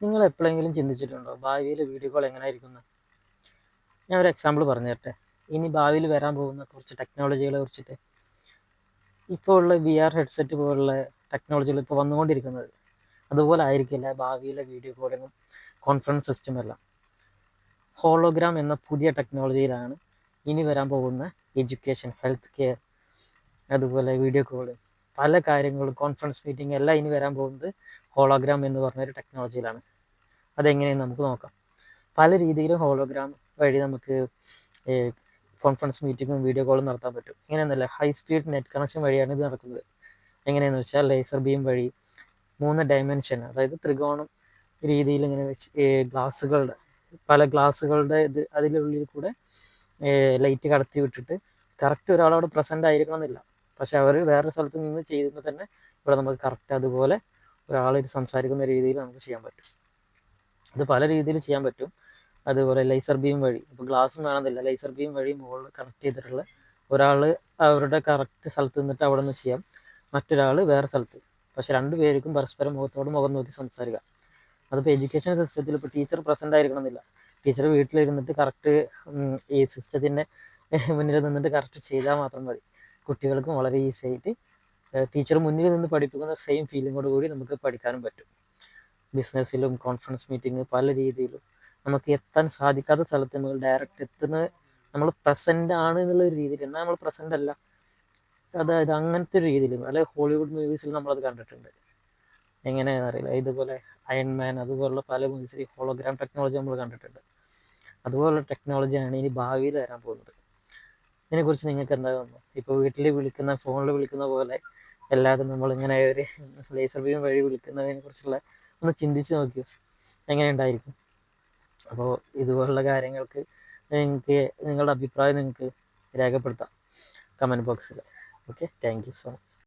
നിങ്ങൾ എപ്പോഴെങ്കിലും ചിന്തിച്ചിട്ടുണ്ടോ ഭാവിയിൽ വീഡിയോ കോൾ എങ്ങനെയായിരിക്കും? ഞാൻ ഒരു എക്സാമ്പിൾ പറഞ്ഞു തരട്ടെ. ഇനി ഭാവിയിൽ വരാൻ പോകുന്ന കുറച്ച് ടെക്നോളജികളെ കുറിച്ചിട്ട്. ഇപ്പോൾ ഉള്ള VR ഹെഡ്സെറ്റ് പോലുള്ള ടെക്നോളജികൾ ഇപ്പോൾ വന്നുകൊണ്ടിരിക്കുന്നത്, അതുപോലെ ആയിരിക്കില്ല ഭാവിയിലെ വീഡിയോ കോളിങ്ങും കോൺഫറൻസ് സിസ്റ്റം എല്ലാം. ഹോളോഗ്രാം എന്ന പുതിയ ടെക്നോളജിയിലാണ് ഇനി വരാൻ പോകുന്ന എഡ്യൂക്കേഷൻ, ഹെൽത്ത് കെയർ, അതുപോലെ വീഡിയോ കോള്, പല കാര്യങ്ങളും കോൺഫറൻസ് മീറ്റിംഗ് എല്ലാം ഇനി വരാൻ പോകുന്നത് ഹോളോഗ്രാം എന്ന് പറഞ്ഞൊരു ടെക്നോളജിയിലാണ്. അതെങ്ങനെയെന്ന് നമുക്ക് നോക്കാം. പല രീതിയിലും ഹോളോഗ്രാം വഴി നമുക്ക് കോൺഫറൻസ് മീറ്റിങ്ങും വീഡിയോ കോളും നടത്താൻ പറ്റും. ഇങ്ങനെയൊന്നുമല്ല, ഹൈ സ്പീഡ് നെറ്റ് കണക്ഷൻ വഴിയാണ് ഇത് നടക്കുന്നത്. എങ്ങനെയെന്ന് വെച്ചാൽ ലേസർ ബീം വഴി 3 ഡയമെൻഷൻ, അതായത് ത്രികോണം രീതിയിൽ ഇങ്ങനെ വെച്ച് ഗ്ലാസ്സുകളുടെ പല ഗ്ലാസ്സുകളുടെ ഇത് അതിനുള്ളിൽ കൂടെ ലൈറ്റ് കടത്തി വിട്ടിട്ട് കറക്റ്റ് ഒരാളവിടെ പ്രസൻ്റ് ആയിരിക്കണം എന്നില്ല. പക്ഷെ അവർ വേറെ സ്ഥലത്ത് നിന്ന് ചെയ്യുമ്പോൾ തന്നെ ഇവിടെ നമുക്ക് കറക്റ്റ് അതുപോലെ ഒരാൾ സംസാരിക്കുന്ന രീതിയിൽ നമുക്ക് ചെയ്യാൻ പറ്റും. ഇത് പല രീതിയിൽ ചെയ്യാൻ പറ്റും. അതുപോലെ ലേസർ ബീം വഴി, ഇപ്പോൾ ഗ്ലാസ്സും വേണമെന്നില്ല, ലേസർ ബീം വഴി മുകളിൽ കണക്ട് ചെയ്തിട്ടുള്ള ഒരാൾ അവരുടെ കറക്റ്റ് സ്ഥലത്ത് നിന്നിട്ട് അവിടെ നിന്ന് ചെയ്യാം, മറ്റൊരാൾ വേറെ സ്ഥലത്ത്. പക്ഷെ രണ്ടുപേർക്കും പരസ്പരം മുഖത്തോട് മുഖം നോക്കി സംസാരിക്കാം. അതിപ്പോൾ എഡ്യൂക്കേഷൻ സിസ്റ്റത്തിൽ ഇപ്പോൾ ടീച്ചർ പ്രസൻ്റ് ആയിരിക്കണം എന്നില്ല. ടീച്ചർ വീട്ടിലിരുന്നിട്ട് കറക്റ്റ് ഈ സിസ്റ്റത്തിൻ്റെ മുന്നിൽ നിന്നിട്ട് കറക്റ്റ് ചെയ്താൽ മാത്രം മതി. കുട്ടികൾക്കും വളരെ ഈസി ആയിട്ട് ടീച്ചർ മുന്നിൽ നിന്ന് പഠിപ്പിക്കുന്ന സെയിം ഫീലിങ്ങോട് കൂടി നമുക്ക് പഠിക്കാനും പറ്റും. ബിസിനസ്സിലും കോൺഫറൻസ് മീറ്റിംഗ് പല രീതിയിലും നമുക്ക് എത്താൻ സാധിക്കാത്ത സ്ഥലത്ത് നമ്മൾ ഡയറക്റ്റ് എത്തുന്ന, നമ്മൾ പ്രസൻ്റ് ആണ് എന്നുള്ള ഒരു രീതിയിൽ. എന്നാൽ നമ്മൾ പ്രസൻ്റ് അല്ല, അതായത് അങ്ങനത്തെ ഒരു രീതിയിൽ. അല്ലെങ്കിൽ ഹോളിവുഡ് മൂവീസിൽ നമ്മളത് കണ്ടിട്ടുണ്ട്. എങ്ങനെയാണെന്ന് അറിയില്ല, ഇതുപോലെ അയൺമാൻ അതുപോലുള്ള പല മൂവീസിൽ ഹോളോഗ്രാം ടെക്നോളജി നമ്മൾ കണ്ടിട്ടുണ്ട്. അതുപോലുള്ള ടെക്നോളജിയാണ് ഇനി ഭാവിയിൽ വരാൻ പോകുന്നത്. ഇതിനെക്കുറിച്ച് നിങ്ങൾക്ക് എന്താ തോന്നുന്നു? ഇപ്പോൾ വീട്ടിൽ വിളിക്കുന്ന, ഫോണിൽ വിളിക്കുന്ന പോലെ എല്ലാവരും നമ്മളിങ്ങനെ ഒരു ലേസർ ബീം വഴി വിളിക്കുന്നതിനെ കുറിച്ചുള്ള ഒന്ന് ചിന്തിച്ച് നോക്കിയോ, എങ്ങനെ ഉണ്ടായിരിക്കും? അപ്പോൾ ഇതുപോലുള്ള കാര്യങ്ങൾക്ക് നിങ്ങൾക്ക് നിങ്ങളുടെ അഭിപ്രായം നിങ്ങൾക്ക് രേഖപ്പെടുത്താം കമൻറ്റ് ബോക്സിൽ. Okay, thank you so much.